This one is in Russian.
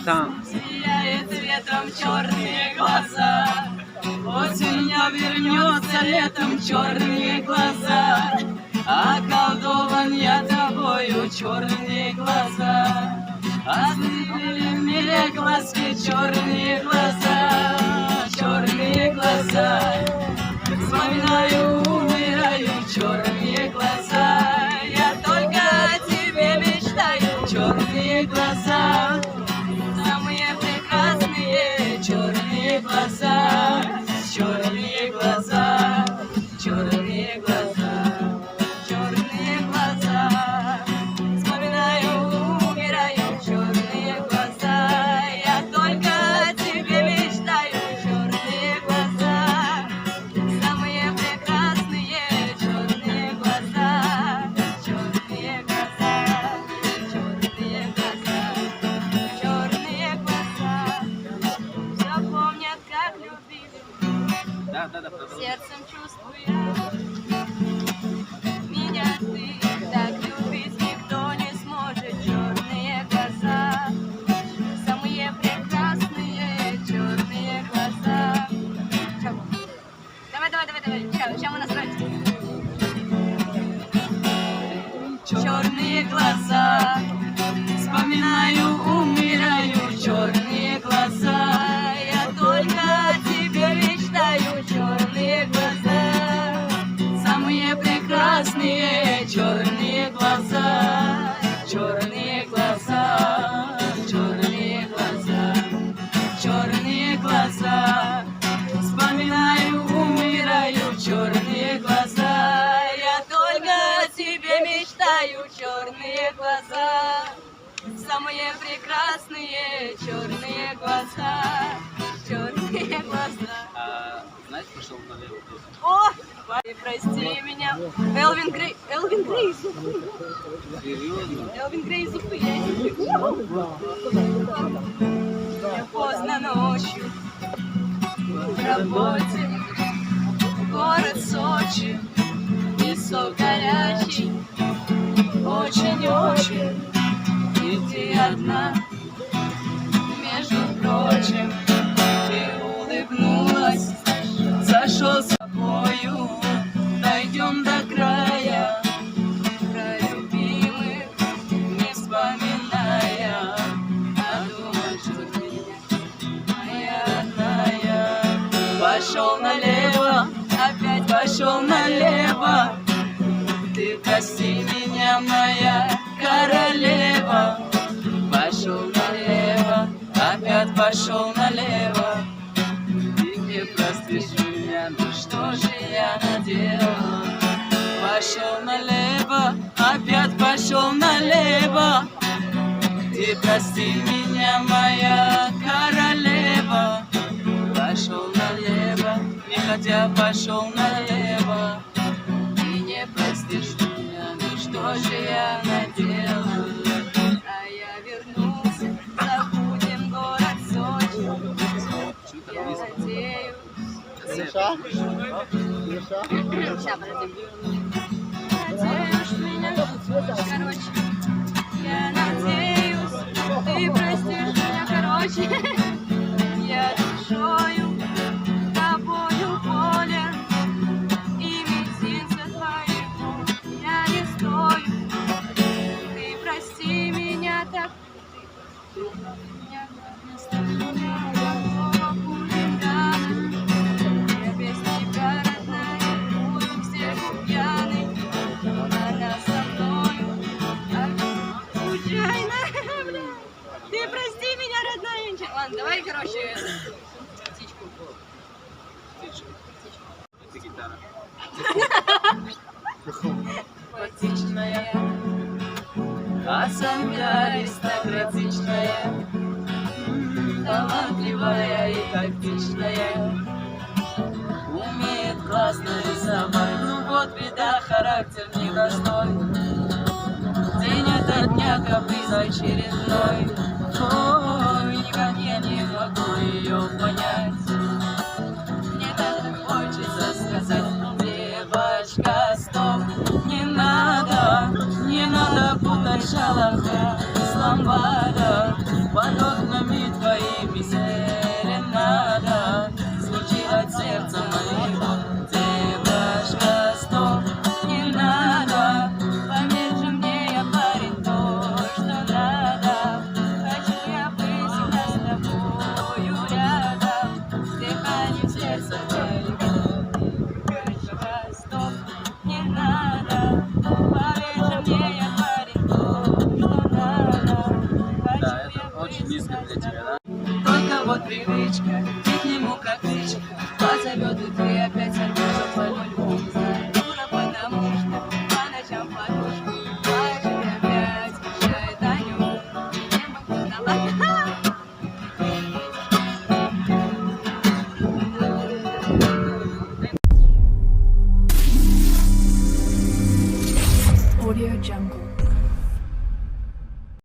Там. Сияет ветром черные глаза. Осень вернется летом черные глаза. Околдован я тобою, черные глаза. Ослепили мне глазки, черные глаза. Черные глаза. Вспоминаю, умираю, черные глаза. Я только о тебе мечтаю, черные глаза. Самые прекрасные черные глаза, черные глаза, черные глаза, черные глаза. Вспоминаю, умираю, черные глаза. Я только о тебе мечтаю, черные глаза. Самые прекрасные черные глаза, черные глаза, черные глаза. Черные глаза, все помнят, как любили, Да. сердцем чувствуя. Меня ты так любить никто не сможет. Черные глаза, самые прекрасные черные глаза. Давай, сейчас мы настроимся. Черные глаза. Вспоминаю, умираю, черные глаза. Я только о тебе мечтаю, черные глаза. Самые прекрасные черные глаза. Черные глаза, черные глаза, черные глаза. Вспоминаю, умираю, черные глаза. Я только о тебе мечтаю, черные глаза. Самые прекрасные черные глаза, черные глаза. Знаешь, пошел налево. О, ты прости меня. Элвин Грей из Уфы. Серьезно? Элвин Грей из Уфы. Я поздно ночью в работе. Город Сочи, песок горячий, очень-очень. И ты одна, между прочим, ты улыбнулась, зашел с тобою, дойдем до края, про любимых не вспоминая, а думать, что ты моя родная. Пошел налево, опять пошел налево, ты прости меня, моя королева. Пошел налево, опять пошел налево. Ты не простишь меня, ну что же я наделал? Пошел налево, опять пошел налево. Ты прости меня, моя королева. Пошел налево, нехотя пошел налево. Ты не простишь меня, ну что же я наделал? А я вернулся, забудем город Сочи. Я надеюсь. Сейчас, Надеюсь, меня короче. Я надеюсь, ты простишь меня, короче. Я душою, тобою болен. И мизинца твоего я не стою. Ты прости меня так. Меня вместо меня готова хулигана. Я без тебя, родная, буду все пьяны. Она со мною так случайно, бля. Ты прости меня, родная. Ладно, давай, короче, птичку. Это гитара. Поэтичная, осанка аристократичная, талантливая и тактичная, умеет классно рисовать. Ну вот беда, характер непростой. День ото дня каприз очередной. Ой, никак я не могу ее понять. Мне так хочется сказать: девочка, стоп, не надо Будто шалаха с ламбада, под окнами твоими серенада звучит от сердца моего. Девушка, стоп, не надо, поверь же мне, я парень, то, что надо. Хочу я быть всегда с тобою рядом, дыханием сердца твоего. Девушка, стоп, не надо, поверь же мне, я парень, то, что надо. Да, Хочу это я очень быть низко для тебя, да? только вот привычка, ты к нему как птичка, позовет, и ты опять сорвешься по-любому. Знаю, дура, потому что по ночам подушку плачет опять, мешает Аню. Не могу давать. Audio Jungle.